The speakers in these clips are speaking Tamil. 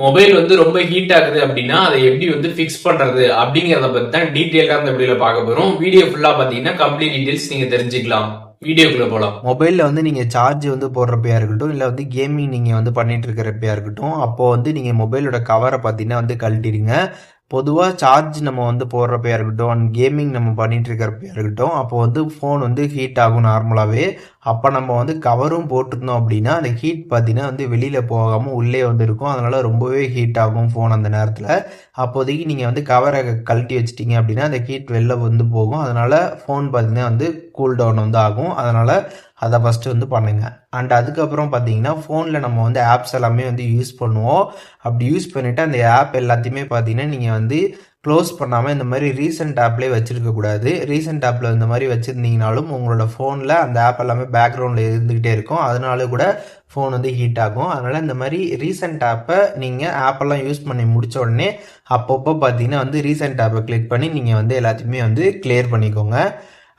மொபைல் வந்து ரொம்ப ஹீட் ஆகுது அப்படின்னா அதை எப்படி வந்து ஃபிக்ஸ் பண்றது அப்படிங்கறத பத்தி தான் டீட்டெயிலா இந்த வீடியோல பார்க்க போறோம். வீடியோ ஃபுல்லா பாத்தீங்கன்னா கம்ப்ளீட் டீடைல்ஸ் நீங்க தெரிஞ்சுக்கலாம். வீடியோக்குள்ள போலாம். மொபைலில் வந்து நீங்கள் சார்ஜ் வந்து போடுறப்பையா இருக்கட்டும், இல்லை வந்து கேமிங் நீங்கள் வந்து பண்ணிட்டு இருக்கிறப்பையா இருக்கட்டும், அப்போது வந்து நீங்கள் மொபைலோட கவரை பார்த்தீங்கன்னா வந்து கழட்டிடுங்க. பொதுவாக சார்ஜ் நம்ம வந்து போடுறப்பையா இருக்கட்டும் அண்ட் கேமிங் நம்ம பண்ணிட்டு இருக்கிறப்பையா இருக்கட்டும், அப்போ வந்து ஃபோன் வந்து ஹீட் ஆகும் நார்மலாகவே. அப்போ நம்ம வந்து கவரும் போட்டிருந்தோம் அப்படின்னா அந்த ஹீட் பார்த்தீங்கன்னா வந்து வெளியில் போகாமல் உள்ளே வந்து இருக்கும். அதனால் ரொம்பவே ஹீட் ஆகும் ஃபோன் அந்த நேரத்தில். அப்போதைக்கு நீங்கள் வந்து கவரை கழட்டி வச்சிட்டிங்க அப்படின்னா அந்த ஹீட் வெளில வந்து போகும். அதனால் ஃபோன் பார்த்தீங்கன்னா வந்து கூல் டவுன் வந்து ஆகும். அதனால் அதை ஃபஸ்ட்டு வந்து பண்ணுங்கள். அண்ட் அதுக்கப்புறம் பார்த்தீங்கன்னா ஃபோனில் நம்ம வந்து ஆப்ஸ் எல்லாமே வந்து யூஸ் பண்ணுவோம். அப்படி யூஸ் பண்ணிவிட்டு அந்த ஆப் எல்லாத்தையுமே பார்த்தீங்கன்னா நீங்கள் வந்து க்ளோஸ் பண்ணாமல் இந்த மாதிரி ரீசெண்ட் ஆப்லேயே வச்சுருக்கக்கூடாது. ரீசெண்ட் ஆப்பில் இந்த மாதிரி வச்சுருந்தீங்கனாலும் உங்களோட ஃபோனில் அந்த ஆப் எல்லாமே பேக்ரவுண்டில் இருந்துக்கிட்டே இருக்கும். அதனால கூட ஃபோன் வந்து ஹீட் ஆகும். அதனால் இந்த மாதிரி ரீசெண்ட் ஆப்பை நீங்கள் ஆப்பெல்லாம் யூஸ் பண்ணி முடித்த உடனே அப்பப்போ பார்த்தீங்கன்னா வந்து ரீசெண்ட் ஆப்பை கிளிக் பண்ணி நீங்கள் வந்து எல்லாத்தையுமே வந்து கிளியர் பண்ணிக்கோங்க.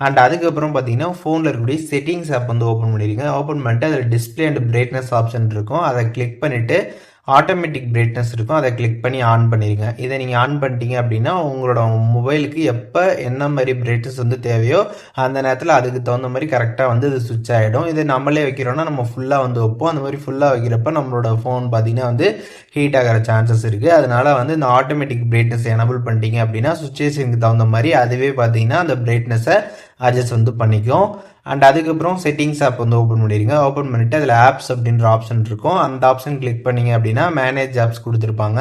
அண்ட் அதுக்கப்புறம் பார்த்தீங்கன்னா ஃபோனில் இருக்கக்கூடிய செட்டிங்ஸ் ஆப் வந்து ஓப்பன் பண்ணிடுங்க. ஓப்பன் பண்ணிட்டு அதில் டிஸ்பிளே அண்ட் பிரைட்னஸ் ஆப்ஷன் இருக்கும். அதை கிளிக் பண்ணிவிட்டு ஆட்டோமேட்டிக் பிரைட்னஸ் இருக்கும். அதை கிளிக் பண்ணி ஆன் பண்ணிடுங்க. இதை நீங்கள் ஆன் பண்ணிட்டீங்க அப்படின்னா உங்களோட மொபைலுக்கு எப்போ என்ன மாதிரி பிரைட்னஸ் வந்து தேவையோ அந்த நேரத்தில் அதுக்கு தகுந்த மாதிரி கரெக்டாக வந்து இது சுவிட்ச் ஆகிடும். இதை நம்மளே வைக்கிறோன்னா நம்ம ஃபுல்லாக வந்து வைப்போம். அந்த மாதிரி ஃபுல்லாக வைக்கிறப்ப நம்மளோட ஃபோன் பார்த்தீங்கன்னா வந்து ஹீட் ஆகிற சான்சஸ் இருக்குது. அதனால் வந்து இந்த ஆட்டோமேட்டிக் பிரைட்னஸ் எனபிள் பண்ணிட்டீங்க அப்படின்னா சுச்சுவேஷனுக்கு தகுந்த மாதிரி அதுவே பார்த்தீங்கன்னா அந்த பிரைட்னஸை அட்ஜஸ்ட் வந்து பண்ணிக்கும். அண்ட் அதுக்கப்புறம் செட்டிங்ஸ் ஆப் வந்து ஓப்பன் பண்ணிடுங்க. ஓப்பன் பண்ணிவிட்டு அதில் ஆப்ஸ் அப்படின்ற ஆப்ஷன் இருக்கும். அந்த ஆப்ஷன் கிளிக் பண்ணிங்க அப்படின்னா மேனேஜ் ஆப்ஸ் கொடுத்துருப்பாங்க.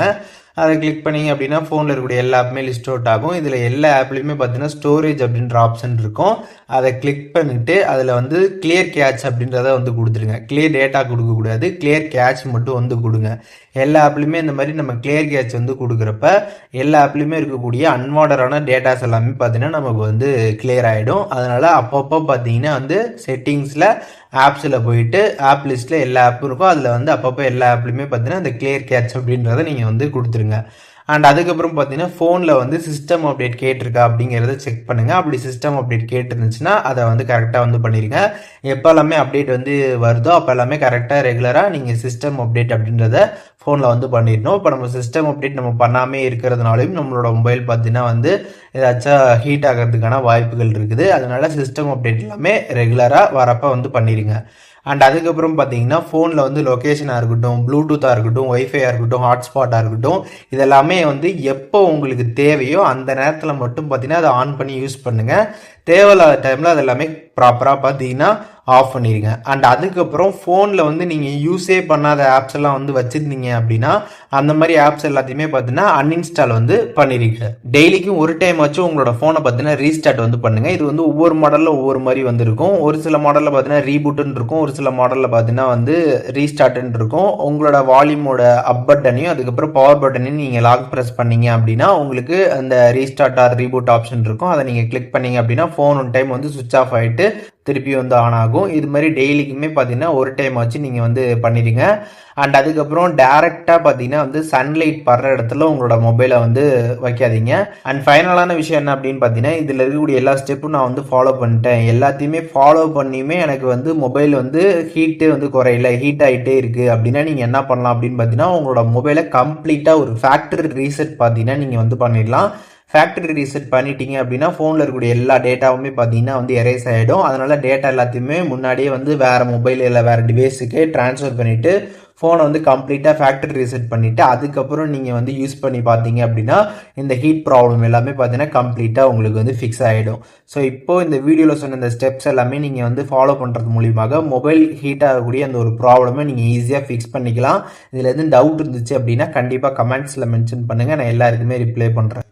அதை கிளிக் பண்ணிங்க அப்படின்னா ஃபோனில் இருக்கக்கூடிய எல்லா ஆப்புமே லிஸ்ட் அவுட் ஆகும். இதில் எல்லா ஆப்லேயுமே பார்த்தீங்கன்னா ஸ்டோரேஜ் அப்படின்ற ஆப்ஷன் இருக்கும். அதை கிளிக் பண்ணிவிட்டு அதில் வந்து கிளியர் கேட்ச் அப்படின்றத வந்து கொடுத்துருங்க. கிளியர் டேட்டா கொடுக்கக்கூடாது, கிளியர் கேட்ச் மட்டும் வந்து கொடுங்க. எல்லா ஆப்லேயுமே இந்த மாதிரி நம்ம கிளியர் கேட்ச் வந்து கொடுக்குறப்ப எல்லா ஆப்லேயுமே இருக்கக்கூடிய அன்வார்டரான டேட்டாஸ் எல்லாமே பார்த்தீங்கன்னா நமக்கு வந்து கிளியர் ஆகிடும். அதனால் அப்பப்போ பார்த்தீங்கன்னா வந்து செட்டிங்ஸில் ஆப்ஸில் போயிட்டு ஆப் லிஸ்ட்டில் எல்லா ஆப்பும் இருக்கும். அதில் வந்து அப்பப்போ எல்லா ஆப்லேயுமே பார்த்தீங்கன்னா இந்த கிளியர் கேட்ச் அப்படின்றத நீங்கள் வந்து கொடுத்துருங்க. அண்ட் அதுக்கப்புறம் பார்த்தீங்கன்னா ஃபோனில் வந்து சிஸ்டம் அப்டேட் கேட்டிருக்கா அப்படிங்கிறத செக் பண்ணுங்கள். அப்படி சிஸ்டம் அப்டேட் கேட்டுருந்துச்சுன்னா அதை வந்து கரெக்டாக வந்து பண்ணிடுங்க. எப்போ எல்லாமே அப்டேட் வந்து வருதோ அப்போ எல்லாமே கரெக்டாக ரெகுலராக நீங்கள் சிஸ்டம் அப்டேட் அப்படின்றத ஃபோனில் வந்து பண்ணிடணும். இப்போ நம்ம சிஸ்டம் அப்டேட் நம்ம பண்ணாமே இருக்கிறதுனாலையும் நம்மளோட மொபைல் பார்த்தீங்கன்னா வந்து ஏதாச்சும் ஹீட் ஆகிறதுக்கான வாய்ப்புகள் இருக்குது. அதனால சிஸ்டம் அப்டேட் எல்லாமே ரெகுலராக வரப்போ வந்து பண்ணிடுங்க. அண்ட் அதுக்கப்புறம் பார்த்தீங்கன்னா ஃபோனில் வந்து லொக்கேஷனாக இருக்கட்டும், ப்ளூடூத்தாக இருக்கட்டும், ஒய்ஃபையாக இருக்கட்டும், ஹாட்ஸ்பாட்டாக இருக்கட்டும், இதெல்லாமே வந்து எப்போ உங்களுக்கு தேவையோ அந்த நேரத்தில் மட்டும் பார்த்தீங்கன்னா அதை ஆன் பண்ணி யூஸ் பண்ணுங்கள். தேவையில்லாத டைமில் அது எல்லாமே ப்ராப்பராக பார்த்தீங்கன்னா ஆஃப் பண்ணிடுங்க. அண்ட் அதுக்கப்புறம் ஃபோனில் வந்து நீங்கள் யூஸே பண்ணாத ஆப்ஸ் எல்லாம் வந்து வச்சுருந்தீங்க அப்படின்னா அந்த மாதிரி ஆப்ஸ் எல்லாத்தையுமே பார்த்தீங்கன்னா அன்இன்ஸ்டால் வந்து பண்ணிடுங்க. டெய்லிக்கும் ஒரு டைம் வச்சு உங்களோட ஃபோனை பார்த்தீங்கன்னா ரீஸ்டார்ட் வந்து பண்ணுங்கள். இது வந்து ஒவ்வொரு மாடலில் ஒவ்வொரு மாதிரி வந்துருக்கும். ஒரு சில மாடலில் பார்த்தீங்கன்னா ரீபூட்டுன்னு இருக்கும், ஒரு சில மாடலில் பார்த்தீங்கன்னா வந்து ரீஸ்டார்ட்னு இருக்கும். உங்களோட வால்யூமோட அப் பட்டனையும் அதுக்கப்புறம் பவர் பட்டனையும் நீங்கள் லாக் ப்ரெஸ் பண்ணீங்க அப்படின்னா உங்களுக்கு அந்த ரீஸ்டார்ட் ஆர் ரீபூட் ஆப்ஷன் இருக்கும். அதை நீங்கள் கிளிக் பண்ணீங்க அப்படின்னா ஃபோன் ஒன் டைம் வந்து சுவிச் ஆஃப் ஆகிட்டு திருப்பி வந்து ஆன் ஆகும். இது மாதிரி டெய்லிக்குமே பார்த்தீங்கன்னா ஒரு டைம் வச்சு நீங்கள் வந்து பண்ணிடுங்க. அண்ட் அதுக்கப்புறம் டேரெக்டாக பார்த்தீங்கன்னா வந்து சன்லைட் படுற இடத்துல உங்களோட மொபைலை வந்து வைக்காதீங்க. அண்ட் ஃபைனலான விஷயம் என்ன அப்படின்னு பார்த்தீங்கன்னா இதில் இருக்கக்கூடிய எல்லா ஸ்டெப்பும் நான் வந்து ஃபாலோ பண்ணிட்டேன். எல்லாத்தையுமே ஃபாலோ பண்ணியுமே எனக்கு வந்து மொபைல் வந்து ஹீட்டே வந்து குறையில, ஹீட் ஆகிட்டே இருக்குது அப்படின்னா நீங்கள் என்ன பண்ணலாம் அப்படின்னு பார்த்தீங்கன்னா உங்களோட மொபைலை கம்ப்ளீட்டாக ஒரு ஃபேக்டரி ரீசெட் பார்த்தீங்கன்னா நீங்கள் வந்து பண்ணிடலாம். ஃபேக்டரி ரீசெட் பண்ணிட்டீங்க அப்படின்னா ஃபோனில் இருக்கக்கூடிய எல்லா டேட்டாவுமே பார்த்தீங்கன்னா வந்து எரேஸ் ஆகிடும். அதனால் டேட்டா எல்லாத்தையுமே முன்னாடியே வந்து வேறு மொபைல் இல்லை வேறு டிவைஸுக்கு ட்ரான்ஸ்ஃபர் பண்ணிவிட்டு ஃபோனை வந்து கம்ப்ளீட்டாக ஃபேக்டரி ரீசெட் பண்ணிவிட்டு அதுக்கப்புறம் நீங்கள் வந்து யூஸ் பண்ணி பார்த்தீங்க அப்படின்னா இந்த ஹீட் ப்ராப்ளம் எல்லாமே பார்த்தீங்கன்னா கம்ப்ளீட்டாக உங்களுக்கு வந்து ஃபிக்ஸ் ஆகிடும். ஸோ இப்போது இந்த வீடியோவில் சொன்ன இந்த ஸ்டெப்ஸ் எல்லாமே நீங்கள் வந்து ஃபாலோ பண்ணுறது மூலியமாக மொபைல் ஹீட் ஆகக்கூடிய அந்த ஒரு ப்ராப்ளமை நீங்கள் ஈஸியாக ஃபிக்ஸ் பண்ணிக்கலாம். இதில் எதுவும் டவுட் இருந்துச்சு அப்படின்னா கண்டிப்பாக கமெண்ட்ஸில் மென்ஷன் பண்ணுங்கள். நான் எல்லாருக்குமே ரிப்ளை பண்ணுறேன்.